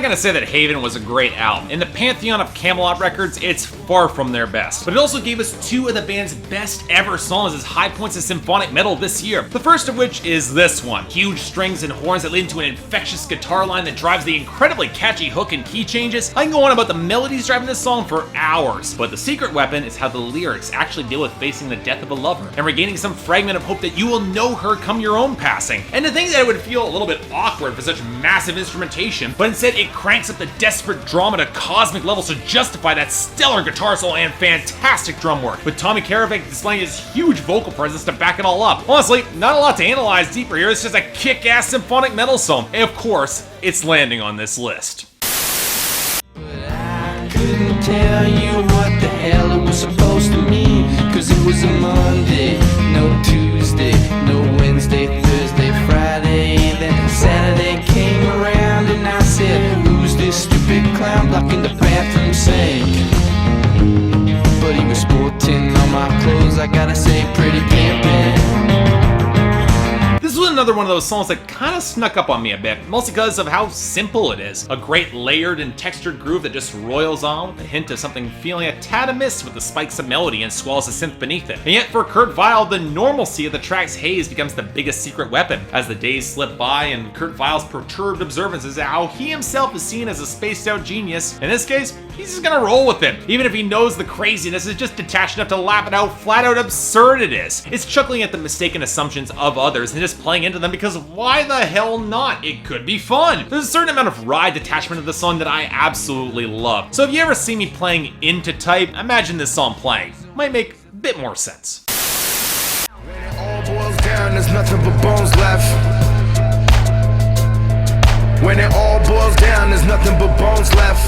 gonna say that Haven was a great album. In the pantheon of Kamelot records, it's far from their best. But it also gave us two of the band's best ever songs as high points of symphonic metal this year. The first of which is this one. Huge strings and horns that lead into an infectious guitar line that drives the incredibly catchy hook and key changes. I can go on about the melodies driving this song for hours, but the secret weapon is how the lyrics actually deal with facing the death of a lover and regaining some fragment of hope that you will know her come your own passing. And to think that it would feel a little bit awkward for such massive instrumentation, but instead it cranks up the desperate drama to cosmic levels to justify that stellar guitar solo and fantastic drum work, with Tommy Karavec displaying his huge vocal presence to back it all up. Honestly, not a lot to analyze deeper here, it's just a kick-ass symphonic metal song, and of course, it's landing on this list. I couldn't tell you what the hell it was supposed to mean, cause it was a Monday, no Tuesday, no Wednesday, Thursday, Friday, then Saturday came around and I said, who's this stupid clown blocking the bathroom sink? But he was sporting all my clothes, I gotta say, pretty pimpin'. This was another one of those songs that kind of snuck up on me a bit, mostly because of how simple it is. A great layered and textured groove that just roils on with a hint of something feeling a tad amiss with the spikes of melody and swells of synth beneath it. And yet for Kurt Weill, the normalcy of the track's haze becomes the biggest secret weapon. As the days slip by and Kurt Weill's perturbed observances of how he himself is seen as a spaced out genius, in this case, he's just gonna roll with it, even if he knows the craziness is just detached enough to laugh at how flat out absurd it is. It's chuckling at the mistaken assumptions of others and just playing into them because why the hell not? It could be fun. There's a certain amount of ride detachment of the song that I absolutely love. So if you ever see me playing into type, imagine this song playing. Might make a bit more sense. When it all boils down, there's nothing but bones left. When it all boils down, there's nothing but bones left.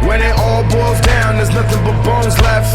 When it all boils down, there's nothing but bones left.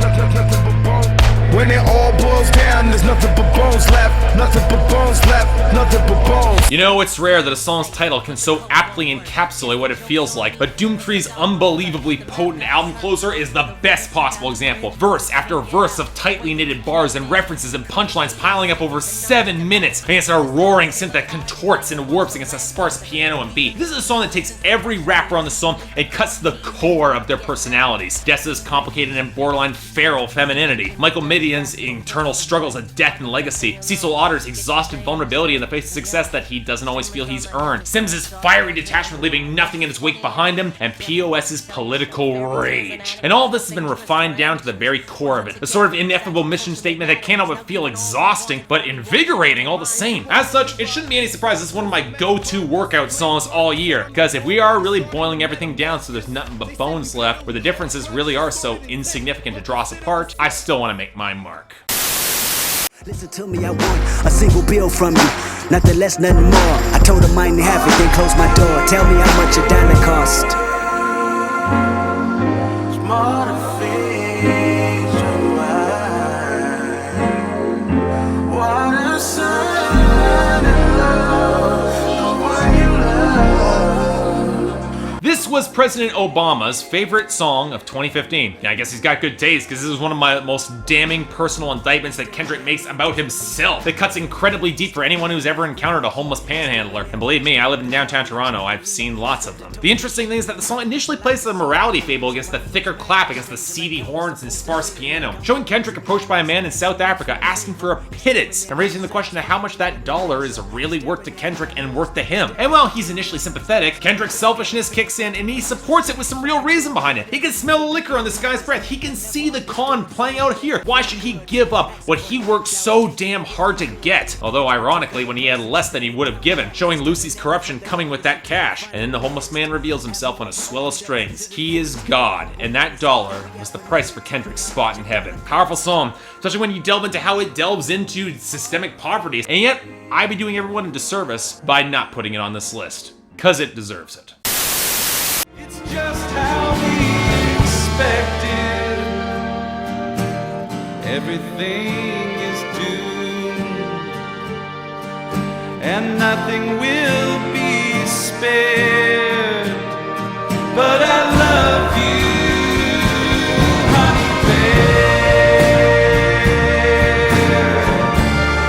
Nothing but bones. When it all boils down, there's nothing but bones left. Nothing but bones left. Nothing but bones. You know, it's rare that a song's title can so aptly encapsulate what it feels like, but Doomtree's unbelievably potent album closer is the best possible example. Verse after verse of tightly knitted bars and references and punchlines piling up over 7 minutes against a roaring synth that contorts and warps against a sparse piano and beat. This is a song that takes every rapper on the song and cuts to the core of their personalities. Dessa's complicated and borderline feral femininity, Michael Midian's internal struggles of death and legacy, Cecil Otter's exhausted vulnerability in the face of success that he doesn't always feel he's earned, Sims's fiery detachment leaving nothing in his wake behind him, and POS's political rage. And all this has been refined down to the very core of it, a sort of ineffable mission statement that cannot but feel exhausting, but invigorating all the same. As such, it shouldn't be any surprise this is one of my go-to workout songs all year, because if we are really boiling everything down so there's nothing but bones left, where the differences really are so insignificant to draw us apart, I still want to make my mark. Listen to me, I want a single bill from you, nothing less, nothing more. I told him I didn't have it, then close my door. Tell me how much a diamond cost. This was President Obama's favorite song of 2015. Yeah, I guess he's got good taste, because this is one of my most damning personal indictments that Kendrick makes about himself. That cuts incredibly deep for anyone who's ever encountered a homeless panhandler. And believe me, I live in downtown Toronto, I've seen lots of them. The interesting thing is that the song initially plays the morality fable against the thicker clap against the seedy horns and sparse piano, showing Kendrick approached by a man in South Africa asking for a pittance, and raising the question of how much that dollar is really worth to Kendrick and worth to him. And while he's initially sympathetic, Kendrick's selfishness kicks in and he supports it with some real reason behind it. He can smell the liquor on this guy's breath. He can see the con playing out here. Why should he give up what he worked so damn hard to get? Although ironically, when he had less than he would have given, showing Lucy's corruption coming with that cash. And then the homeless man reveals himself on a swell of strings. He is God, and that dollar was the price for Kendrick's spot in heaven. Powerful song, especially when you delve into how it delves into systemic poverty. And yet, I'd be doing everyone a disservice by not putting it on this list, because it deserves it. Just how we expected. Everything is doomed, and nothing will be spared. But I love you,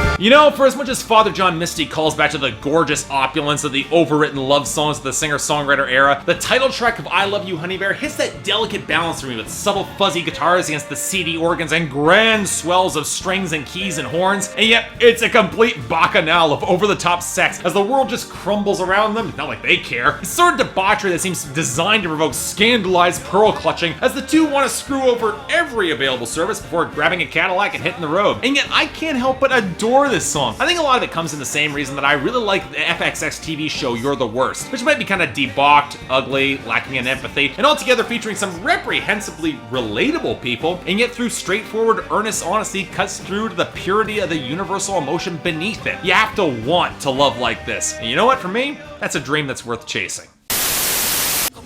Honeybear. You know, for as much as Father John Misty calls back to the gorgeous opulence of the overwritten love songs of the singer-songwriter era, the title track of I Love You, Honeybear hits that delicate balance for me with subtle fuzzy guitars against the seedy organs and grand swells of strings and keys and horns, and yet it's a complete bacchanal of over-the-top sex as the world just crumbles around them, not like they care. It's sort of debauchery that seems designed to provoke scandalized pearl clutching as the two want to screw over every available service before grabbing a Cadillac and hitting the road. And yet I can't help but adore this song. I think a lot of it comes in the same reason that I really like the FXX TV show You're the Worst, which might be kind of debauched, ugly, lacking in empathy, and altogether featuring some reprehensibly relatable people, and yet through straightforward, earnest honesty cuts through to the purity of the universal emotion beneath it. You have to want to love like this. And you know what, for me, that's a dream that's worth chasing.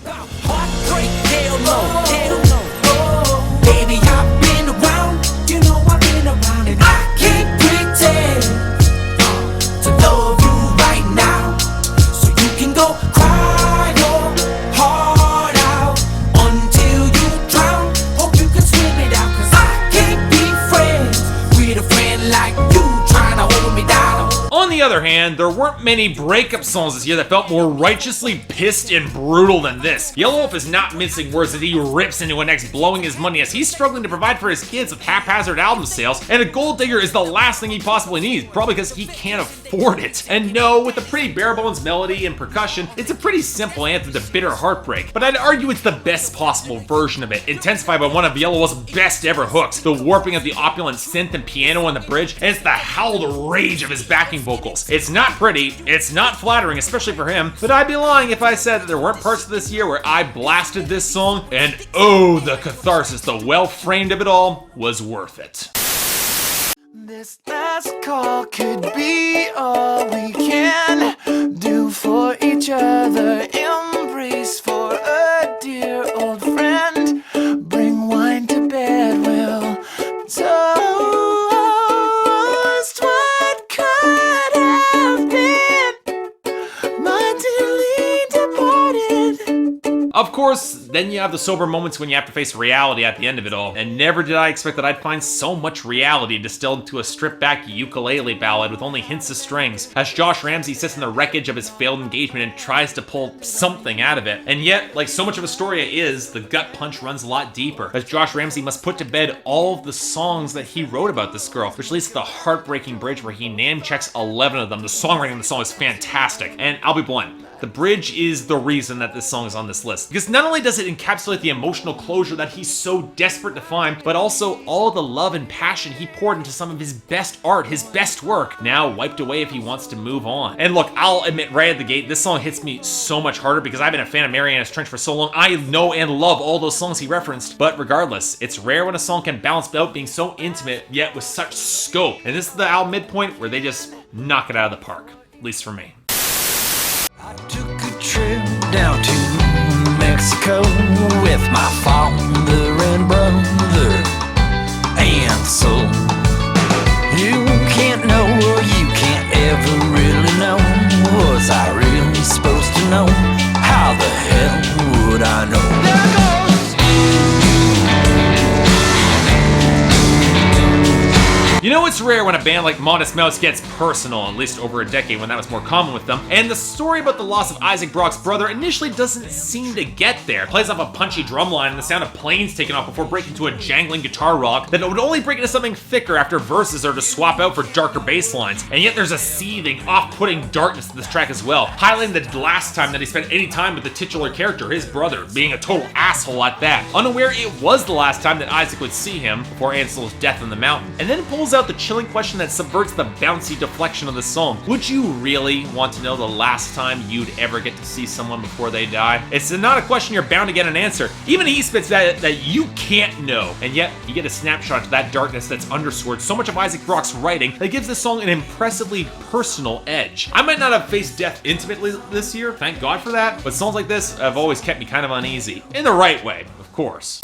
Heartbreak, hell no, hell no. Baby, I've been around, you know I've been around, and I can't pretend to love you right now. So you can go cry your heart out until you drown. Hope you can swim it out, 'cause I can't be friends with a friend like you trying to hold me down. On the other hand, there weren't many breakup songs this year that felt more righteously pissed and brutal than this. Yelawolf is not mincing words as he rips into an ex, blowing his money as he's struggling to provide for his kids with haphazard album sales, and a gold digger is the last thing he possibly needs, probably because he can't afford it. And no, with a pretty bare-bones melody and percussion, it's a pretty simple anthem to bitter heartbreak, but I'd argue it's the best possible version of it, intensified by one of Yelawolf's best ever hooks, the warping of the opulent synth and piano on the bridge, and it's the howled rage of his backing vocals. It's not pretty, it's not flattering, especially for him, but I'd be lying if I said that there weren't parts of this year where I blasted this song, and oh, the catharsis, the well-framed of it all, was worth it. This last call could be all we can do for each other. Embrace for a dear old friend. Bring wine to bed, we'll toast what could have been, my dearly departed. Of course, then you have the sober moments when you have to face reality at the end of it all, and never did I expect that I'd find so much reality distilled into a stripped-back ukulele ballad with only hints of strings, as Josh Ramsey sits in the wreckage of his failed engagement and tries to pull something out of it. And yet, like so much of Astoria is, the gut punch runs a lot deeper, as Josh Ramsey must put to bed all of the songs that he wrote about this girl, which leads to the heartbreaking bridge where he name-checks 11 of them. The songwriting of the song is fantastic, and I'll be blunt, the bridge is the reason that this song is on this list. Because not only does it encapsulate the emotional closure that he's so desperate to find, but also all the love and passion he poured into some of his best art, his best work, now wiped away if he wants to move on. And look, I'll admit right at the gate, this song hits me so much harder because I've been a fan of Marianas Trench for so long. I know and love all those songs he referenced, but regardless, it's rare when a song can balance out being so intimate, yet with such scope. And this is the album midpoint where they just knock it out of the park, at least for me. I took a trip down to Mexico with my father and brother Ansel. You can't know or you can't ever really know. Was I really supposed to know? How the hell would I know? There goes. You know, it's rare when a band like Modest Mouse gets personal, at least over a decade when that was more common with them, and the story about the loss of Isaac Brock's brother initially doesn't seem to get there. It plays off a punchy drum line and the sound of planes taking off before breaking to a jangling guitar rock that would only break into something thicker after verses are to swap out for darker bass lines. And yet there's a seething, off-putting darkness to this track as well, highlighting the last time that he spent any time with the titular character, his brother, being a total asshole at that. Unaware it was the last time that Isaac would see him before Ansel's death on the mountain. And then pulls out the chilling question that subverts the bouncy deflection of the song. Would you really want to know the last time you'd ever get to see someone before they die? It's not a question you're bound to get an answer. Even he spits that you can't know. And yet, you get a snapshot to that darkness that's underscored so much of Isaac Brock's writing that gives this song an impressively personal edge. I might not have faced death intimately this year, thank God for that, but songs like this have always kept me kind of uneasy. In the right way, of course.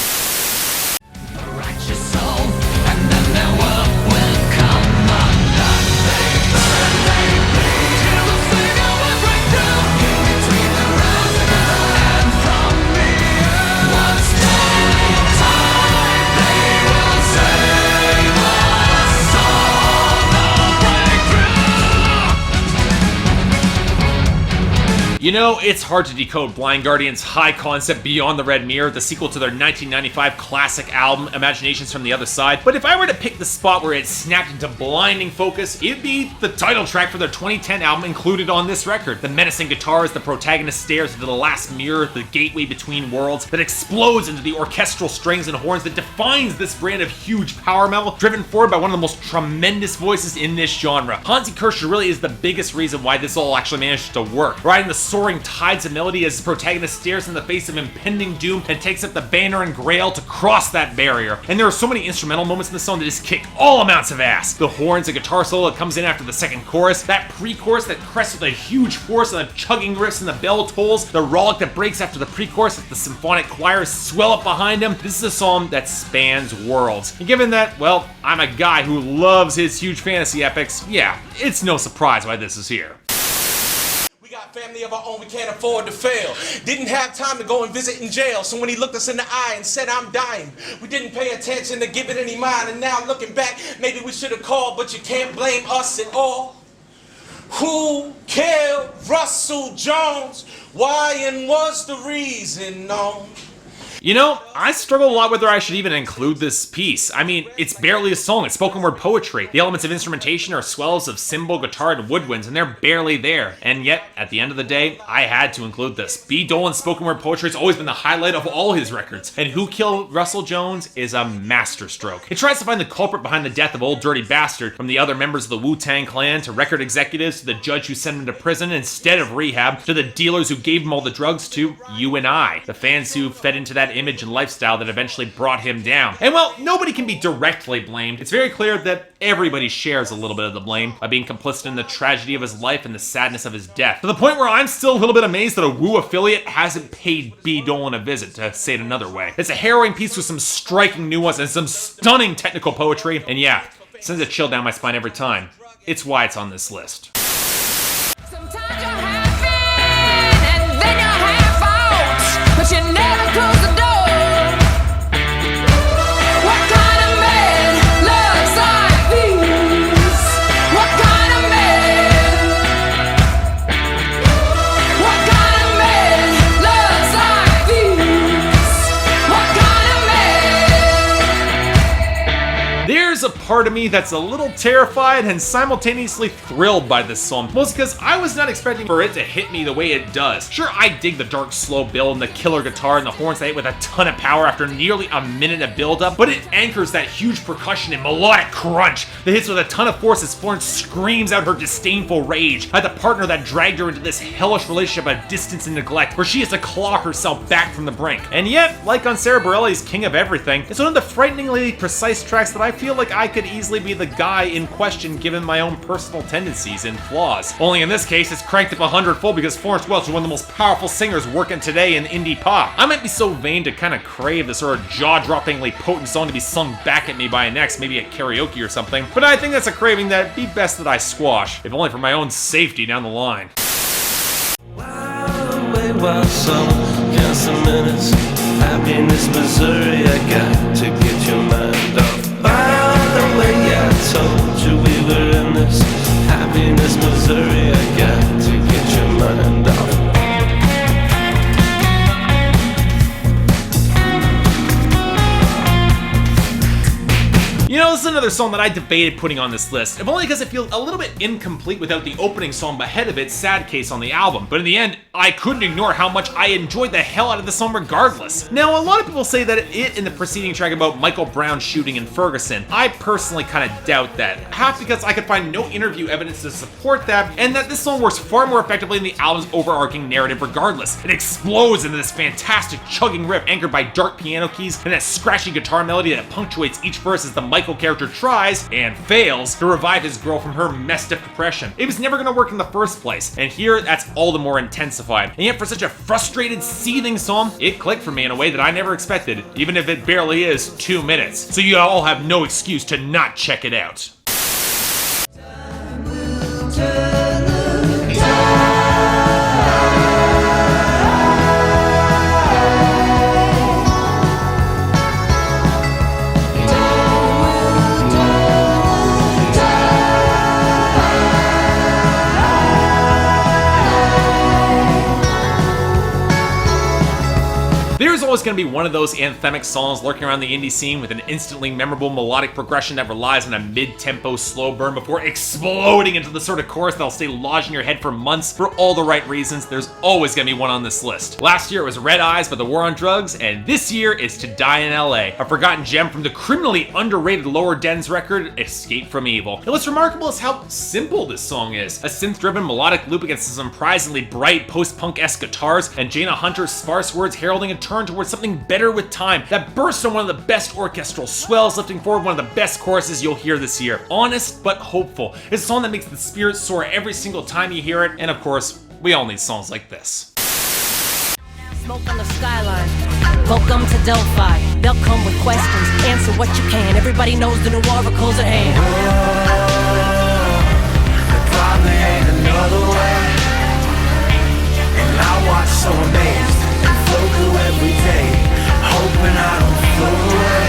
You know, it's hard to decode Blind Guardian's high concept Beyond the Red Mirror, the sequel to their 1995 classic album, Imaginations from the Other Side, but if I were to pick the spot where it snapped into blinding focus, it'd be the title track for their 2010 album included on this record. The menacing guitar as the protagonist stares into the last mirror, the gateway between worlds, that explodes into the orchestral strings and horns that defines this brand of huge power metal, driven forward by one of the most tremendous voices in this genre. Hansi Kircher really is the biggest reason why this all actually managed to work, riding the soaring tides of melody as the protagonist stares in the face of impending doom and takes up the banner and grail to cross that barrier. And there are so many instrumental moments in the song that just kick all amounts of ass. The horns, the guitar solo that comes in after the second chorus, that pre-chorus that crests with a huge force and the chugging riffs and the bell tolls, the rollick that breaks after the pre-chorus as the symphonic choirs swell up behind him. This is a song that spans worlds. And given that, well, I'm a guy who loves his huge fantasy epics, yeah, it's no surprise why this is here. We got family of our own, we can't afford to fail. Didn't have time to go and visit in jail, so when he looked us in the eye and said, I'm dying, we didn't pay attention to give it any mind, and now looking back, maybe we should have called, but you can't blame us at all. Who killed Russell Jones? Why and what's the reason known? You know, I struggle a lot whether I should even include this piece. I mean, it's barely a song, it's spoken word poetry. The elements of instrumentation are swells of cymbal, guitar, and woodwinds, and they're barely there. And yet, at the end of the day, I had to include this. B. Dolan's spoken word poetry has always been the highlight of all his records, and Who Killed Russell Jones is a masterstroke. It tries to find the culprit behind the death of Old Dirty Bastard, from the other members of the Wu-Tang Clan to record executives to the judge who sent him to prison instead of rehab to the dealers who gave him all the drugs to you and I, the fans who fed into that image and lifestyle that eventually brought him down. And well, nobody can be directly blamed. It's very clear that everybody shares a little bit of the blame by being complicit in the tragedy of his life and the sadness of his death. To the point where I'm still a little bit amazed that a Wu affiliate hasn't paid B. Dolan a visit, to say it another way. It's a harrowing piece with some striking nuance and some stunning technical poetry, and yeah, it sends a chill down my spine every time. It's why it's on this list. Sometimes you're happy, and then you're half out, but you never close the door. What kind of man loves like these? What kind of man? What kind of man loves like these? What kind of man? There's a part of me that's a little terrified and simultaneously thrilled by this song, mostly because I was not expecting for it to hit me the way it does. Sure, I dig the dark slow build and the killer guitar and the horns that hit with a ton of power after nearly a minute of build-up, but it anchors that huge percussion and melodic crunch that hits with a ton of force as Florence screams out her disdainful rage at the partner that dragged her into this hellish relationship of distance and neglect, where she has to claw herself back from the brink. And yet, like on Sarah Bareilles' King of Everything, it's one of the frighteningly precise tracks that I feel like I could easily be the guy in question given my own personal tendencies and flaws. Only in this case, it's cranked up 100-fold because Florence Welch is one of the most powerful singers working today in indie pop. I might be so vain to kind of crave this sort of jaw-droppingly potent song to be sung back at me by an ex, maybe at karaoke or something, but I think that's a craving that'd be best that I squash, if only for my own safety down the line. Well, some count some minutes. Happiness, Missouri, I got to get your mind off. By the way, I told you we were in this. Happiness, Missouri, I got to get your mind off. You know, this is another song that I debated putting on this list, if only because I feel a little bit incomplete without the opening song ahead of it, Sad Case, on the album. But in the end, I couldn't ignore how much I enjoyed the hell out of the song regardless. Now, a lot of people say that it and the preceding track about Michael Brown shooting in Ferguson. I personally kind of doubt that, half because I could find no interview evidence to support that, and that this song works far more effectively in the album's overarching narrative regardless. It explodes into this fantastic chugging riff anchored by dark piano keys and that scratchy guitar melody that punctuates each verse as the Michael character tries, and fails, to revive his girl from her messed up depression. It was never going to work in the first place, and here that's all the more intensified. And yet for such a frustrated, seething song, it clicked for me in a way that I never expected, even if it barely is 2 minutes. So you all have no excuse to not check it out. There's always going to be one of those anthemic songs lurking around the indie scene with an instantly memorable melodic progression that relies on a mid-tempo slow burn before exploding into the sort of chorus that'll stay lodged in your head for months for all the right reasons. There's always going to be one on this list. Last year it was Red Eyes by the War on Drugs, and this year it's To Die in LA, a forgotten gem from the criminally underrated Lower Dens record, Escape from Evil. And what's remarkable is how simple this song is. A synth-driven melodic loop against some surprisingly bright post-punk-esque guitars, and Jaina Hunter's sparse words heralding a turn towards something better with time that bursts on one of the best orchestral swells, lifting forward one of the best choruses you'll hear this year. Honest but hopeful. It's a song that makes the spirit soar every single time you hear it, and of course, we all need songs like this. Smoke on the skyline. Welcome to Delphi. They'll come with questions. Answer what you can. Everybody knows the new oracle's at hand. There probably ain't another way. And I watch so amazed and flow through every day, hoping I don't float away.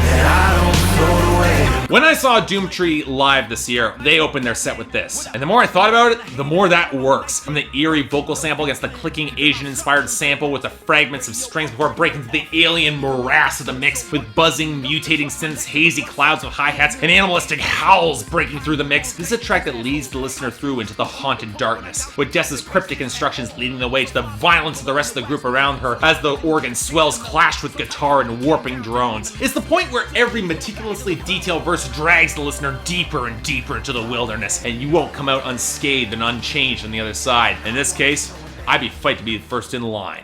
That I don't float away. When I saw Doomtree live this year, they opened their set with this. And the more I thought about it, the more that works. From the eerie vocal sample against the clicking Asian-inspired sample with the fragments of strings before breaking to the alien morass of the mix with buzzing, mutating synths, hazy clouds of hi-hats, and animalistic howls breaking through the mix. This is a track that leads the listener through into the haunted darkness, with Dessa's cryptic instructions leading the way to the violence of the rest of the group around her as the organ swells clashed with guitar and warping drones. It's the point where every meticulously detailed verse drags the listener deeper and deeper into the wilderness, and you won't come out unscathed and unchanged on the other side. In this case, I'd be fight to be first in line.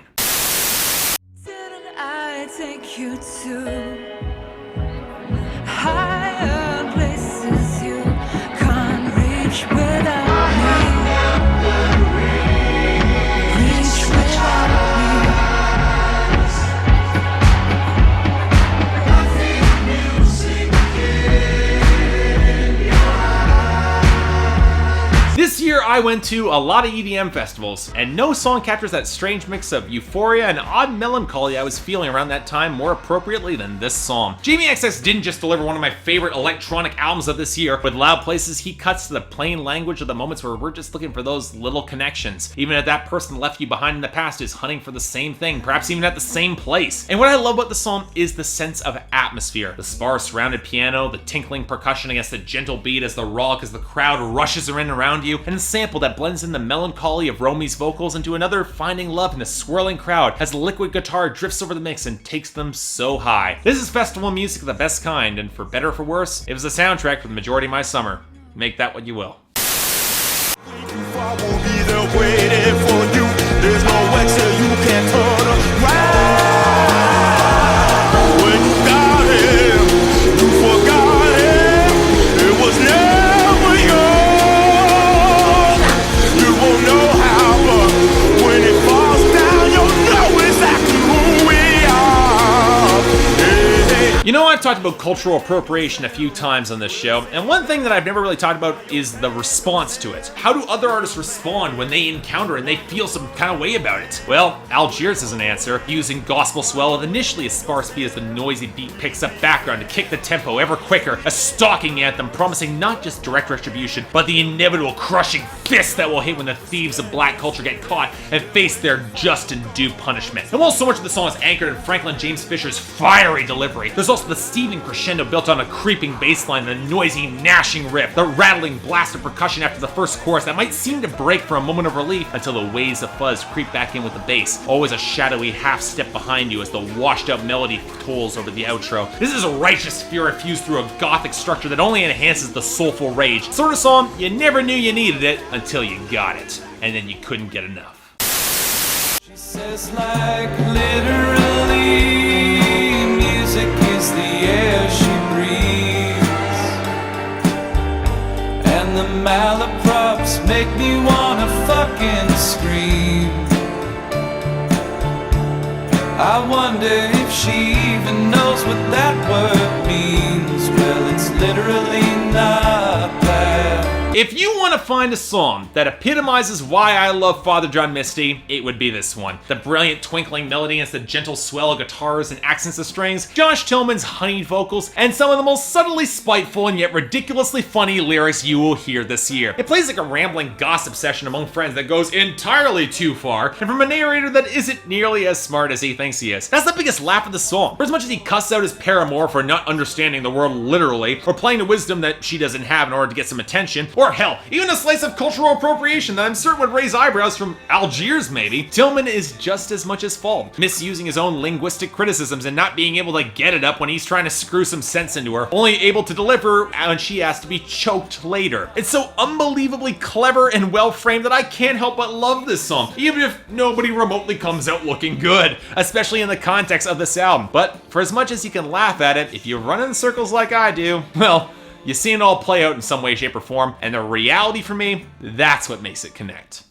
Didn't I take you to higher places you can't reach without me? Reach without me. This year I went to a lot of EDM festivals, and no song captures that strange mix of euphoria and odd melancholy I was feeling around that time more appropriately than this song. Jamie XX didn't just deliver one of my favorite electronic albums of this year. With Loud Places, he cuts to the plain language of the moments where we're just looking for those little connections. Even if that person left you behind in the past is hunting for the same thing, perhaps even at the same place. And what I love about the song is the sense of atmosphere. The sparse rounded piano, the tinkling percussion against the gentle beat as the rollick as the crowd rushes in around you, and a sample that blends in the melancholy of Romy's vocals into another finding love in a swirling crowd as the liquid guitar drifts over the mix and takes them so high. This is festival music of the best kind, and for better or for worse, it was a soundtrack for the majority of my summer. Make that what you will. I will be there waiting for you. There's no exit you can't turn around. When you got him, you forgot him. It was never yours. You won't know how, but when it falls down, you'll know exactly who we are. Hey, hey. You know, I've talked about cultural appropriation a few times on this show, and one thing that I've never really talked about is the response to it. How do other artists respond when they encounter and they feel some kind of way about it? Well, Algiers is an answer, using gospel swell with initially a sparse beat as the noisy beat picks up background to kick the tempo ever quicker, a stalking anthem promising not just direct retribution, but the inevitable crushing fist that will hit when the thieves of black culture get caught and face their just and due punishment. And while so much of the song is anchored in Franklin James Fisher's fiery delivery, there's also the Steven crescendo built on a creeping bass line, the noisy gnashing riff, the rattling blast of percussion after the first chorus that might seem to break for a moment of relief until the waves of fuzz creep back in with the bass, always a shadowy half step behind you as the washed out melody tolls over the outro. This is a righteous fury fused through a gothic structure that only enhances the soulful rage. Sort of song you never knew you needed it until you got it, and then you couldn't get enough. She says like literally, music is the air she breathes, and the malaprops make me wanna fucking scream. I wonder if she even knows what that word means. Well, it's literally not bad. If you want to find a song that epitomizes why I love Father John Misty, it would be this one. The brilliant twinkling melody against the gentle swell of guitars and accents of strings, Josh Tillman's honeyed vocals, and some of the most subtly spiteful and yet ridiculously funny lyrics you will hear this year. It plays like a rambling gossip session among friends that goes entirely too far, and from a narrator that isn't nearly as smart as he thinks he is. That's the biggest laugh of the song. For as much as he cusses out his paramour for not understanding the world literally, or playing the wisdom that she doesn't have in order to get some attention, or hell, even a slice of cultural appropriation that I'm certain would raise eyebrows from Algiers maybe, Tillman is just as much his fault, misusing his own linguistic criticisms and not being able to get it up when he's trying to screw some sense into her, only able to deliver when she has to be choked later. It's so unbelievably clever and well framed that I can't help but love this song, even if nobody remotely comes out looking good, especially in the context of this album. But for as much as you can laugh at it, if you run in circles like I do, well, you see it all play out in some way, shape, or form, and the reality for me, that's what makes it connect.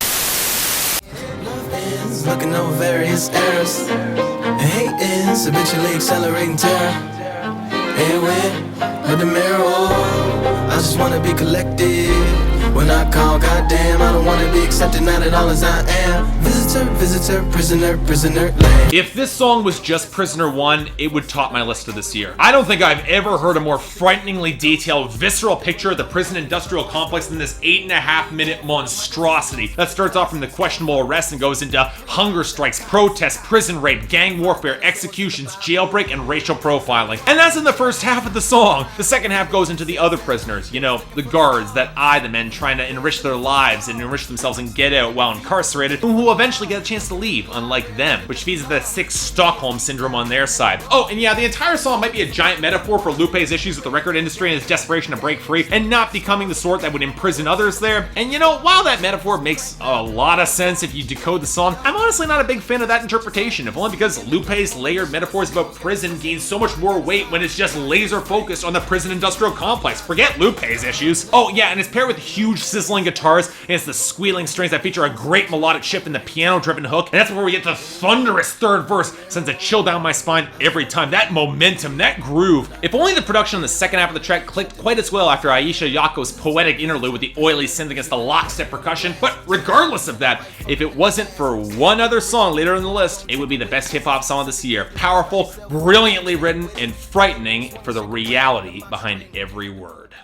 Looking over various errors, and hate is habitually accelerating terror. And with the mirror, I just wanna be collected. When I call, goddamn, I don't wanna be accepted, not at all as I am. Visitor, prisoner, land. If this song was just Prisoner 1, it would top my list of this year. I don't think I've ever heard a more frighteningly detailed, visceral picture of the prison industrial complex than this 8.5-minute monstrosity that starts off from the questionable arrest and goes into hunger strikes, protests, prison rape, gang warfare, executions, jailbreak, and racial profiling. And that's in the first half of the song. The second half goes into the other prisoners, you know, the guards that eye the men trying to enrich their lives and enrich themselves and get out while incarcerated, who will eventually get a chance to leave, unlike them, which feeds the sick Stockholm syndrome on their side. Oh, and yeah, the entire song might be a giant metaphor for Lupe's issues with the record industry and his desperation to break free and not becoming the sort that would imprison others there. And you know, while that metaphor makes a lot of sense if you decode the song, I'm honestly not a big fan of that interpretation, if only because Lupe's layered metaphors about prison gain so much more weight when it's just laser focused on the prison industrial complex. Forget Lupe's issues. Oh yeah, and it's paired with huge sizzling guitars, and it's the squealing strings that feature a great melodic shift in the piano-driven hook, and that's where we get the thunderous third verse, sends a chill down my spine every time. That momentum, that groove. If only the production on the second half of the track clicked quite as well after Aisha Yako's poetic interlude with the oily synth against the lockstep percussion, but regardless of that, if it wasn't for one other song later in the list, it would be the best hip-hop song of this year. Powerful, brilliantly written, and frightening for the reality behind every word.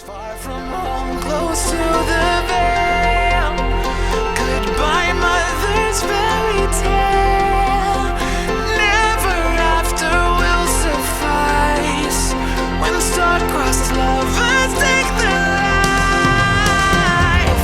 Far from home, close to the veil. Goodbye, mother's fairy tale. Never after will suffice. When star-crossed lovers take their life.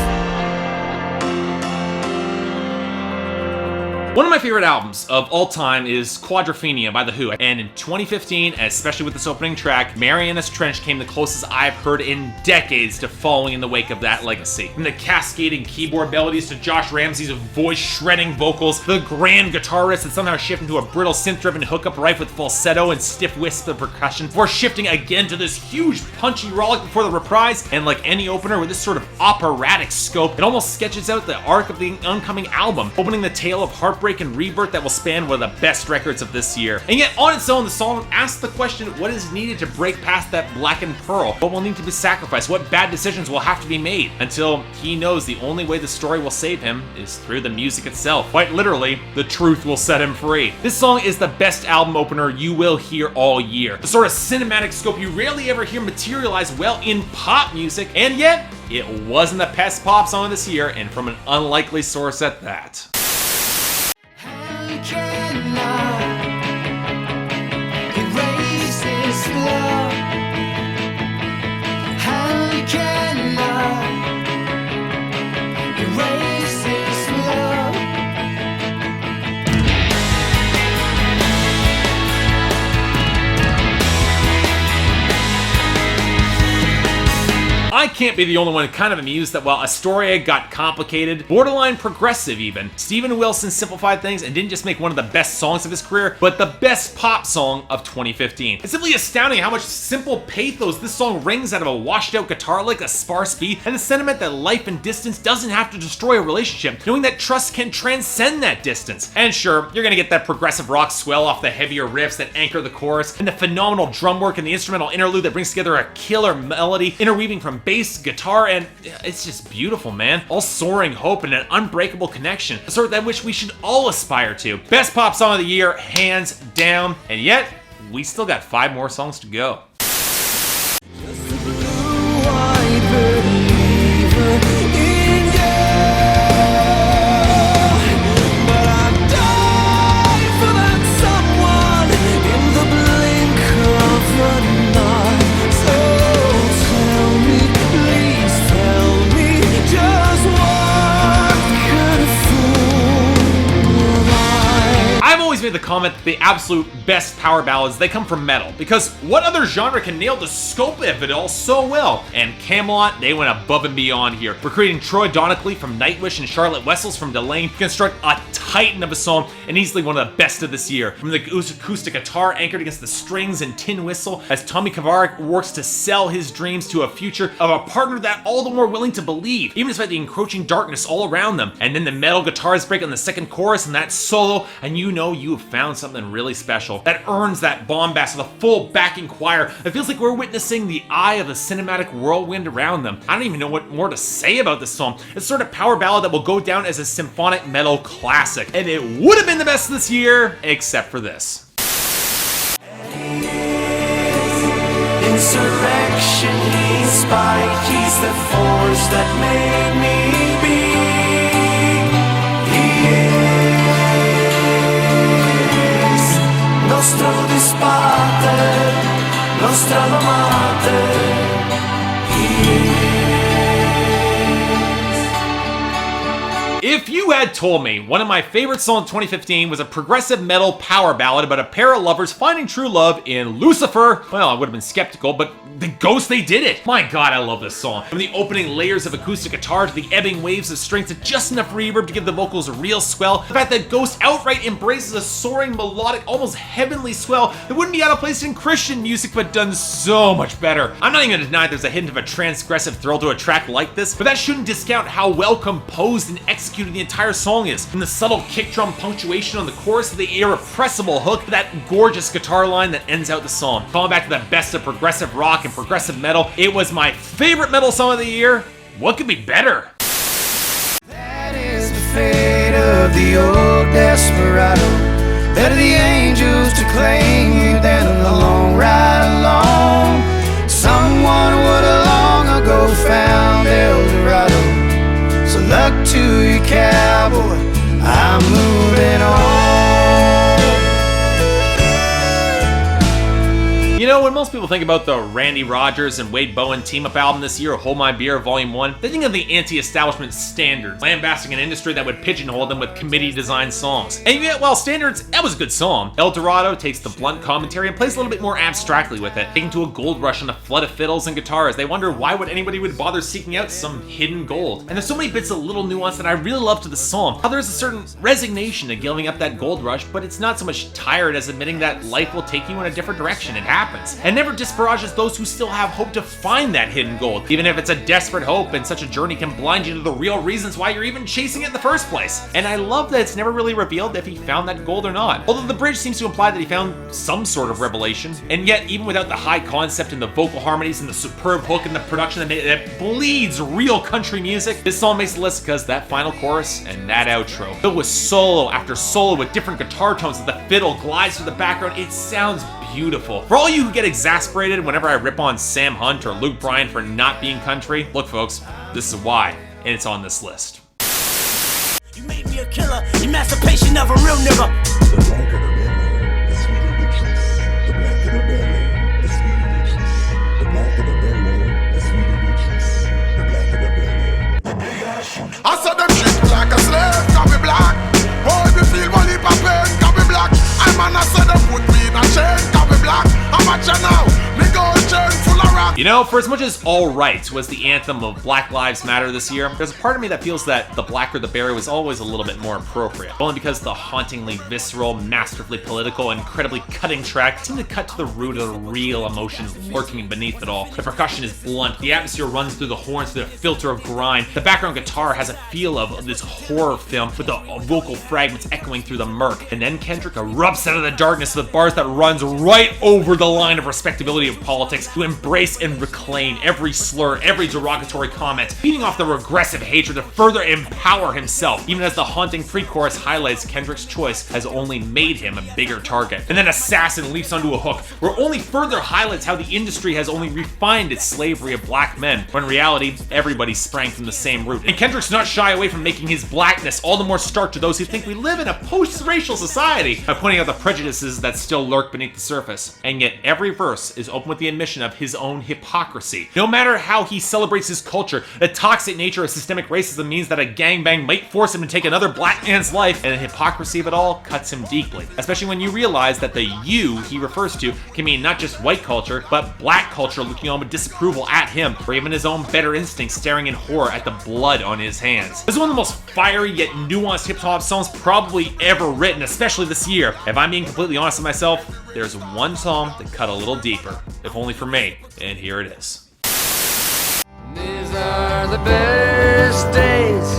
One of my favorite albums of all time is Quadrophenia by The Who, and in 2015, especially with this opening track, Marianas Trench came the closest I've heard in decades to following in the wake of that legacy. From the cascading keyboard melodies to Josh Ramsey's voice-shredding vocals, the grand guitar riffs that somehow shift into a brittle synth-driven hookup rife with falsetto and stiff wisps of percussion, before shifting again to this huge punchy rollick before the reprise, and like any opener with this sort of operatic scope, it almost sketches out the arc of the oncoming album, opening the tale of heartbreak and rebirth that will span one of the best records of this year. And yet, on its own, the song asks the question, what is needed to break past that blackened pearl? What will need to be sacrificed? What bad decisions will have to be made? Until he knows the only way the story will save him is through the music itself. Quite literally, the truth will set him free. This song is the best album opener you will hear all year. The sort of cinematic scope you rarely ever hear materialize well in pop music, and yet, it wasn't the best pop song this year, and from an unlikely source at that. I can't be the only one kind of amused that while Astoria got complicated, borderline progressive even, Steven Wilson simplified things and didn't just make one of the best songs of his career, but the best pop song of 2015. It's simply astounding how much simple pathos this song rings out of a washed out guitar lick, a sparse beat, and the sentiment that life and distance doesn't have to destroy a relationship, knowing that trust can transcend that distance. And sure, you're gonna get that progressive rock swell off the heavier riffs that anchor the chorus, and the phenomenal drum work and the instrumental interlude that brings together a killer melody, interweaving from bass bass, guitar, and it's just beautiful, man. All soaring hope and an unbreakable connection, a sort that which we should all aspire to. Best pop song of the year, hands down, and yet, we still got 5 more songs to go. Made the comment that the absolute best power ballads, they come from metal, because what other genre can nail the scope of it all so well? And Kamelot, they went above and beyond here, recruiting Troy Donockley from Nightwish and Charlotte Wessels from Dolan to construct a titan of a song, and easily one of the best of this year. From the acoustic guitar anchored against the strings and tin whistle, as Tommy Kavarik works to sell his dreams to a future of a partner that all the more willing to believe, even despite the encroaching darkness all around them. And then the metal guitars break on the second chorus and that solo, and you know you have found something really special that earns that bombast with a full backing choir. It feels like we're witnessing the eye of the cinematic whirlwind around them. I don't even know what more to say about this song. It's sort of power ballad that will go down as a symphonic metal classic, and it would have been the best this year, except for this. Insurrection, he's spike, he's the force that made me be. Nostro disparte, nostra amate. If you had told me one of my favorite songs of 2015 was a progressive metal power ballad about a pair of lovers finding true love in Lucifer, well, I would have been skeptical, but the ghost, they did it. My God, I love this song. From the opening layers of acoustic guitar to the ebbing waves of strings to just enough reverb to give the vocals a real swell, the fact that Ghost outright embraces a soaring, melodic, almost heavenly swell that wouldn't be out of place in Christian music, but done so much better. I'm not even gonna deny there's a hint of a transgressive thrill to a track like this, but that shouldn't discount how well composed and executed the entire song is. From the subtle kick drum punctuation on the chorus to the irrepressible hook to that gorgeous guitar line that ends out the song. Falling back to the best of progressive rock and progressive metal, it was my favorite metal song of the year. What could be better? That is the fate of the old desperado. Better the angels to claim you than a long ride along. Someone would have long ago found El Dorado. So luck to you, cowboy, I'm moving on. You know, when most people think about the Randy Rogers and Wade Bowen team-up album this year, Hold My Beer Volume 1, they think of the anti-establishment Standards, lambasting an industry that would pigeonhole them with committee-designed songs. And yet, while Standards, that was a good song, El Dorado takes the blunt commentary and plays a little bit more abstractly with it, taking to a gold rush on a flood of fiddles and guitars. They wonder why would anybody would bother seeking out some hidden gold. And there's so many bits of little nuance that I really love to the song. How there's a certain resignation to giving up that gold rush, but it's not so much tired as admitting that life will take you in a different direction. It happens. And never disparages those who still have hope to find that hidden gold, even if it's a desperate hope, and such a journey can blind you to the real reasons why you're even chasing it in the first place. And I love that it's never really revealed if he found that gold or not. Although the bridge seems to imply that he found some sort of revelation. And yet, even without the high concept and the vocal harmonies and the superb hook and the production that bleeds real country music, this song makes the list because that final chorus and that outro, filled with solo after solo with different guitar tones as the fiddle glides through the background, it sounds beautiful. For all you who get exasperated whenever I rip on Sam Hunt or Luke Bryan for not being country, look folks, this is why, and it's on this list. You made me a killer, emancipation of a real nigga. The black of the belly, the sweeter riches. The black of the belly, the sweeter riches. The black of the belly, the sweeter riches. The black of the belly, the big ass shoot. I saw them treat me like a slave, can be black. Oh, if you feel money for pain, can be black. I'm an I said them put me in a chain, can be black. How much you now? Me gold chain full of rock. You know, for as much as All Right was the anthem of Black Lives Matter this year, there's a part of me that feels that The Blacker the Berry was always a little bit more appropriate. Only because the hauntingly visceral, masterfully political, incredibly cutting track seemed to cut to the root of the real emotions lurking beneath it all. The percussion is blunt, the atmosphere runs through the horns through a filter of grime, the background guitar has a feel of this horror film with the vocal fragments echoing through the murk, and then Kendrick erupts out of the darkness with bars that runs right over the line of respectability of politics to embrace and reclaim every slur, every derogatory comment, feeding off the regressive hatred to further empower himself, even as the haunting pre-chorus highlights Kendrick's choice has only made him a bigger target. And then Assassin leaps onto a hook, where only further highlights how the industry has only refined its slavery of black men, when in reality, everybody sprang from the same root. And Kendrick's not shy away from making his blackness all the more stark to those who think we live in a post-racial society, by pointing out the prejudices that still lurk beneath the surface. And yet every verse is open with the admission of his own hypocrisy. No matter how he celebrates his culture, the toxic nature of systemic racism means that a gangbang might force him to take another black man's life, and the hypocrisy of it all cuts him deeply. Especially when you realize that the you he refers to can mean not just white culture, but black culture looking on with disapproval at him, or even his own better instincts staring in horror at the blood on his hands. This is one of the most fiery yet nuanced hip-hop songs probably ever written, especially this year. If I'm being completely honest with myself, there's one song that cut a little deeper, if only for me, and here it is. These are the best days.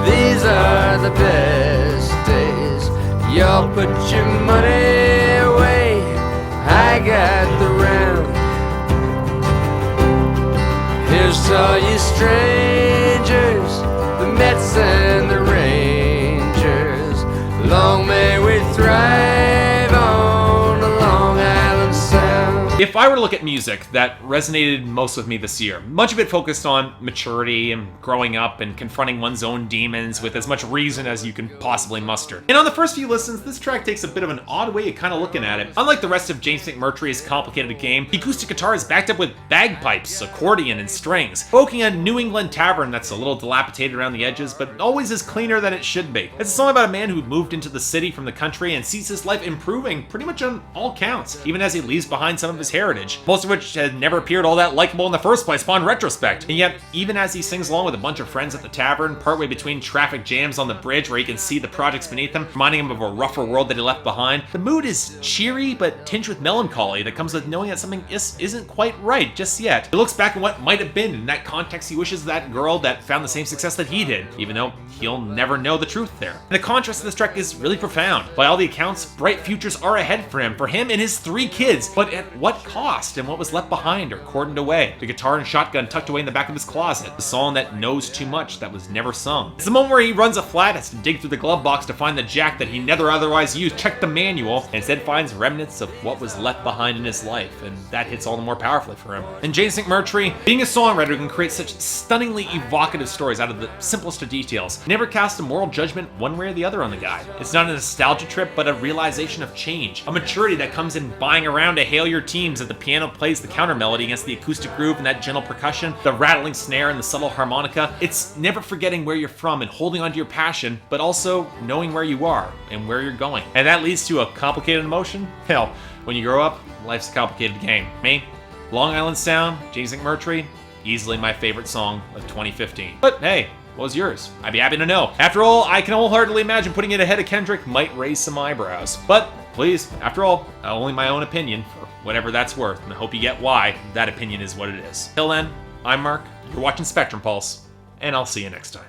These are the best days. Y'all put your money away. I got the round. Here's to all you strangers, the Mets and the Rangers. Long may we thrive on the Long Island Sound. If I were to look at music that resonated most with me this year, much of it focused on maturity and growing up and confronting one's own demons with as much reason as you can possibly muster. And on the first few listens, this track takes a bit of an odd way of kind of looking at it. Unlike the rest of James St. Murtry's complicated game, the acoustic guitar is backed up with bagpipes, accordion, and strings, evoking a New England tavern that's a little dilapidated around the edges, but always is cleaner than it should be. It's a song about a man who moved into the city from the country and sees his life improving pretty much on all counts, even as he leaves behind some of his heritage, most of which had never appeared all that likable in the first place upon retrospect. And yet, even as he sings along with a bunch of friends at the tavern, partway between traffic jams on the bridge where he can see the projects beneath him, reminding him of a rougher world that he left behind, the mood is cheery but tinged with melancholy that comes with knowing that something isn't quite right just yet. He looks back at what might have been. In that context, he wishes that girl that found the same success that he did, even though he'll never know the truth there. And the contrast of this track is really profound. By all the accounts, bright futures are ahead for him and his 3 kids, but at what cost, and what was left behind or cordoned away? The guitar and shotgun tucked away in the back of his closet, the song that knows too much that was never sung. It's the moment where he runs a flat, has to dig through the glove box to find the jack that he never otherwise used, check the manual, and instead finds remnants of what was left behind in his life, and that hits all the more powerfully for him. And James St. Murtry, being a songwriter who can create such stunningly evocative stories out of the simplest of details, never cast a moral judgment one way or the other on the guy. It's not a nostalgia trip, but a realization of change, a maturity that comes in buying around to hail your teams as the piano plays the counter melody against the acoustic groove and that gentle percussion, the rattling snare and the subtle harmonica. It's never forgetting where you're from and holding onto your passion, but also knowing where you are and where you're going. And that leads to a complicated emotion? Hell, when you grow up, life's a complicated game. Me, Long Island Sound, James St. Murtry, easily my favorite song of 2015. But hey, what was yours? I'd be happy to know. After all, I can wholeheartedly imagine putting it ahead of Kendrick might raise some eyebrows. But please, after all, only my own opinion, for whatever that's worth, and I hope you get why that opinion is what it is. Till then, I'm Mark, you're watching Spectrum Pulse, and I'll see you next time.